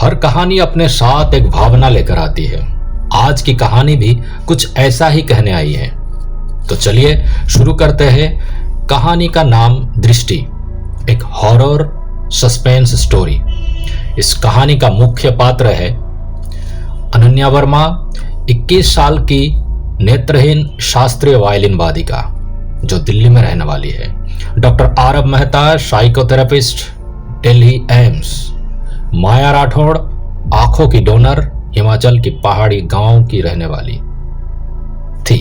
हर कहानी अपने साथ एक भावना लेकर आती है। आज की कहानी भी कुछ ऐसा ही कहने आई है। तो चलिए शुरू करते हैं। कहानी का नाम दृष्टि, एक हॉरर सस्पेंस स्टोरी। इस कहानी का मुख्य पात्र है अनन्या वर्मा, 21 साल की नेत्रहीन शास्त्रीय वायलिन वादिका जो दिल्ली में रहने वाली है। डॉक्टर आरब मेहता, साइकोथेरेपिस्ट, दिल्ली एम्स। माया राठौड़, आंखों की डोनर, हिमाचल की पहाड़ी गांव की रहने वाली थी।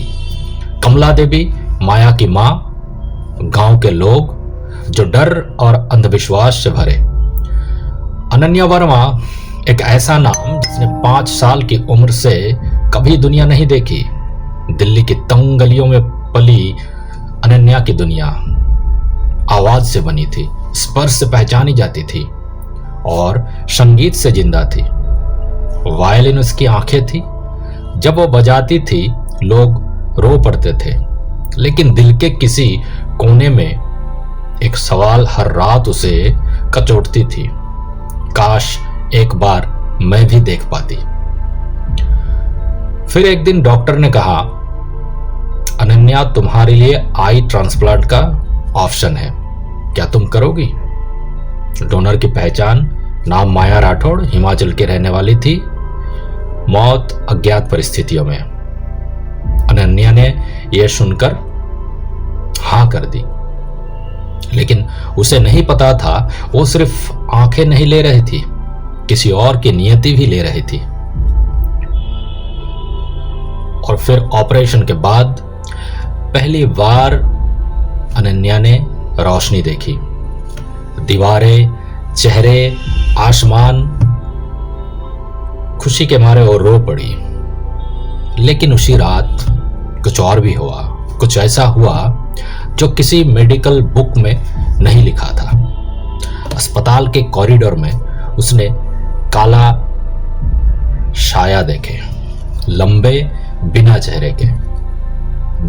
कमला देवी, माया की मां, गांव के लोग जो डर और अंधविश्वास से भरे। अनन्या वर्मा, एक ऐसा नाम जिसने 5 साल की उम्र से कभी दुनिया नहीं देखी। दिल्ली की तंग गलियों में पली अनन्या की दुनिया आवाज से बनी थी, स्पर्श से पहचानी जाती थी और संगीत से जिंदा थी। वायलिन उसकी आंखें थी। जब वो बजाती थी लोग रो पड़ते थे, लेकिन दिल के किसी कोने में एक सवाल हर रात उसे कचोटती थी। काश एक बार मैं भी देख पाती। फिर एक दिन डॉक्टर ने कहा, अनन्या, तुम्हारे लिए आई ट्रांसप्लांट का ऑप्शन है, क्या तुम करोगी? डोनर की पहचान, नाम माया राठौड़, हिमाचल की रहने वाली थी, मौत अज्ञात परिस्थितियों में। अनन्या ने यह सुनकर हां कर दी, लेकिन उसे नहीं पता था वो सिर्फ आंखें नहीं ले रही थी, किसी और की नियति भी ले रही थी। और फिर ऑपरेशन के बाद पहली बार अनन्या ने रोशनी देखी। दीवारें, चेहरे, आसमान। खुशी के मारे वो रो पड़ी। लेकिन उसी रात कुछ और भी हुआ, कुछ ऐसा हुआ जो किसी मेडिकल बुक में नहीं लिखा था। अस्पताल के कॉरिडोर में उसने काला साया देखे, लंबे बिना चेहरे के,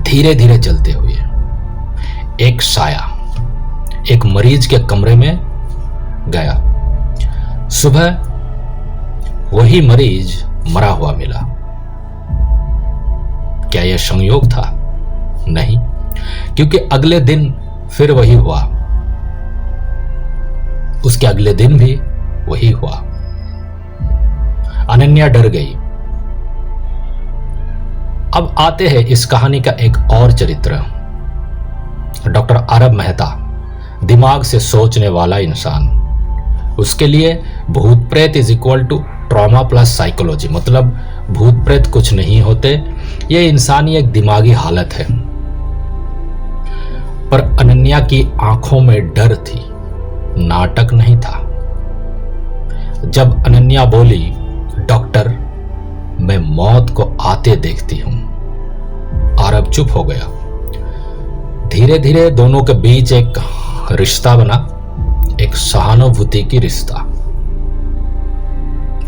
धीरे धीरे चलते हुए। एक साया एक मरीज के कमरे में गया। सुबह वही मरीज मरा हुआ मिला। क्या यह संयोग था? नहीं, क्योंकि अगले दिन फिर वही हुआ, उसके अगले दिन भी वही हुआ। अनन्या डर गई। अब आते हैं इस कहानी का एक और चरित्र, डॉक्टर आरब मेहता, दिमाग से सोचने वाला इंसान। उसके लिए भूत प्रेत is equal to trauma plus psychology, मतलब भूत प्रेत कुछ नहीं होते, यह इंसानी एक दिमागी हालत है। पर अनन्या की आंखों में डर थी, नाटक नहीं था। जब अनन्या बोली, डॉक्टर, मैं मौत को आते देखती हूं, आरब चुप हो गया। धीरे धीरे दोनों के बीच एक रिश्ता बना, एक सहानुभूति की रिश्ता।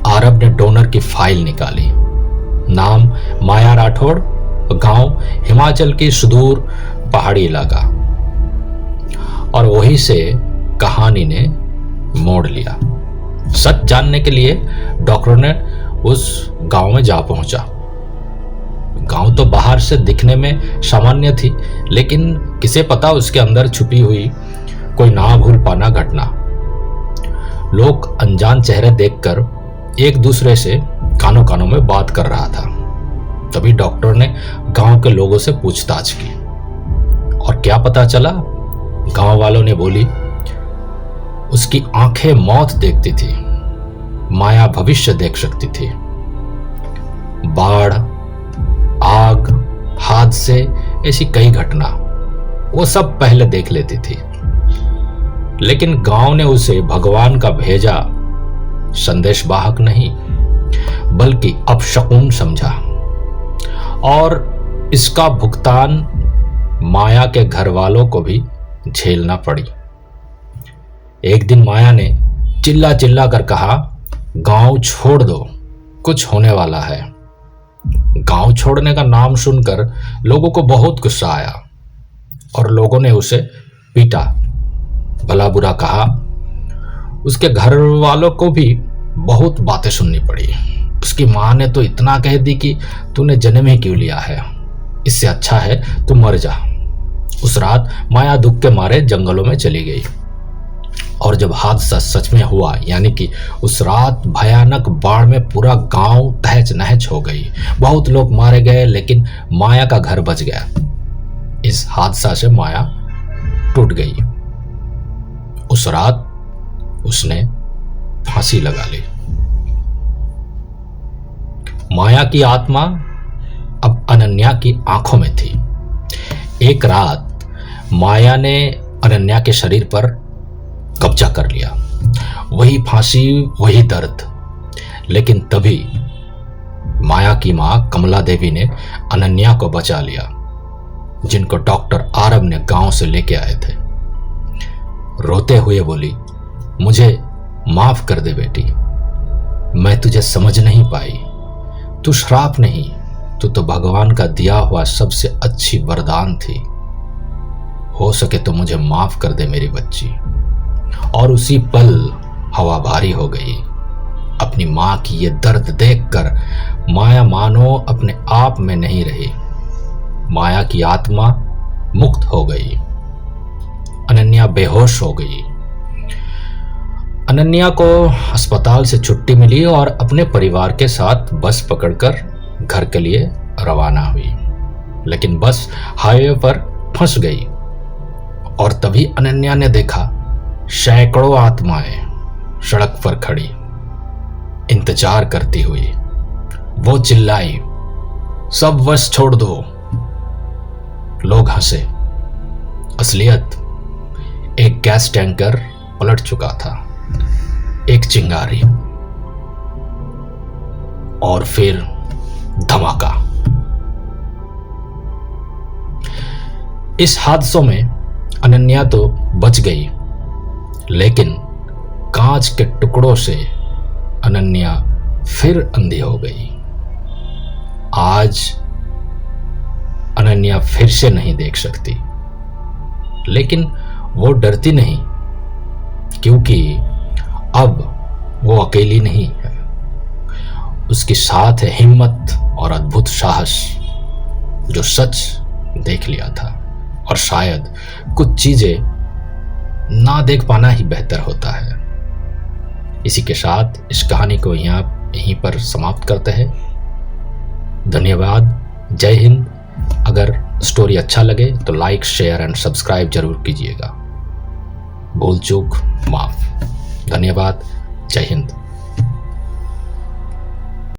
आरब ने डोनर की फाइल निकाली। नाम माया राठौड़, गांव हिमाचल की सुदूर पहाड़ी इलाका। और वहीं से कहानी ने मोड़ लिया। सच जानने के लिए डॉक्टर ने उस गांव में जा पहुंचा। गांव तो बाहर से दिखने में सामान्य थी, लेकिन किसे पता उसके अंदर छुपी हुई कोई ना भूल पाना घटना। लोग अनजान चेहरे देखकर एक दूसरे से कानों कानों में बात कर रहा था। तभी डॉक्टर ने गांव के लोगों से पूछताछ की और क्या पता चला? गांव वालों ने बोली, उसकी आंखें मौत देखती थी, माया भविष्य देख सकती थी। बाढ़, आग, हादसे, ऐसी कई घटना वो सब पहले देख लेती थी। लेकिन गांव ने उसे भगवान का भेजा संदेशवाहक नहीं, बल्कि अपशकुन समझा। और इसका भुगतान माया के घर वालों को भी झेलना पड़ी। एक दिन माया ने चिल्ला चिल्ला कर कहा, गांव छोड़ दो, कुछ होने वाला है। गांव छोड़ने का नाम सुनकर लोगों को बहुत गुस्सा आया और लोगों ने उसे पीटा, भला बुरा कहा। उसके घर वालों को भी बहुत बातें सुननी पड़ी। उसकी माँ ने तो इतना कह दी कि तूने जन्म ही क्यों लिया है, इससे अच्छा है तू मर जा। उस रात माया दुख के मारे जंगलों में चली गई। और जब हादसा सच में हुआ, यानी कि उस रात भयानक बाढ़ में पूरा गांव तहस नहस हो गई, बहुत लोग मारे गए, लेकिन माया का घर बच गया। इस हादसा से माया टूट गई। उस रात उसने फांसी लगा ली। माया की आत्मा अब अनन्या की आंखों में थी। एक रात माया ने अनन्या के शरीर पर कब्जा कर लिया। वही फांसी, वही दर्द। लेकिन तभी माया की मां कमला देवी ने अनन्या को बचा लिया, जिनको डॉक्टर आरब ने गांव से लेके आए थे। रोते हुए बोली, मुझे माफ कर दे बेटी, मैं तुझे समझ नहीं पाई। तू श्राप नहीं, तू तो भगवान का दिया हुआ सबसे अच्छी वरदान थी। हो सके तो मुझे माफ कर दे मेरी बच्ची। और उसी पल हवा भारी हो गई। अपनी मां की ये दर्द देखकर माया मानो अपने आप में नहीं रही। माया की आत्मा मुक्त हो गई। अनन्या बेहोश हो गई। अनन्या को अस्पताल से छुट्टी मिली और अपने परिवार के साथ बस पकड़कर घर के लिए रवाना हुई। लेकिन बस हाईवे पर फंस गई और तभी अनन्या ने देखा सैकड़ों आत्माएं सड़क पर खड़ी इंतजार करती हुई। वो चिल्लाई, सब बस छोड़ दो। लोग हंसे। असलियत, एक गैस टैंकर पलट चुका था, एक चिंगारी, और फिर धमाका। इस हादसों में अनन्या तो बच गई, लेकिन कांच के टुकड़ों से अनन्या फिर अंधी हो गई। आज अनन्या फिर से नहीं देख सकती, लेकिन वो डरती नहीं, क्योंकि अब वो अकेली नहीं है। उसके साथ है हिम्मत और अद्भुत साहस, जो सच देख लिया था। और शायद कुछ चीजें ना देख पाना ही बेहतर होता है। इसी के साथ इस कहानी को यहीं पर समाप्त करते हैं। धन्यवाद। जय हिंद। अगर स्टोरी अच्छा लगे तो लाइक, शेयर एंड सब्सक्राइब जरूर कीजिएगा। भूल चूक माफ। धन्यवाद। जय हिंद।